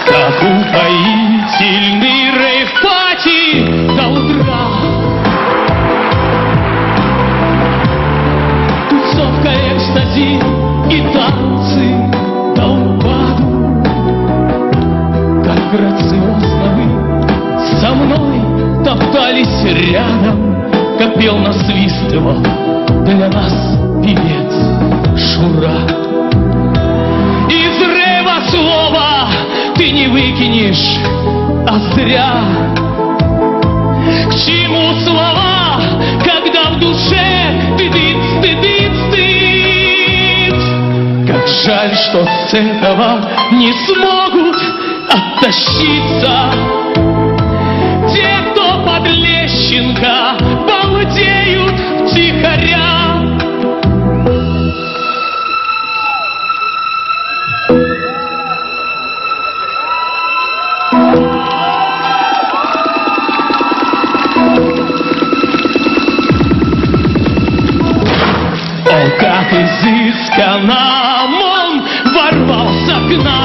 как упоительный рейв-пати до утра. Тусовка, экстази и танцы до упаду. Как грациозно вы со мной топтались рядом, как пел, насвистывал для нас певец Шура. Из рейва слова ты не выкинешь, а зря. К чему слова, когда в душе стыдит? Как жаль, что с этого не смогут оттащиться те, кто под Лещенко балдеют втихаря. О, как изысканно он ворвался к нам!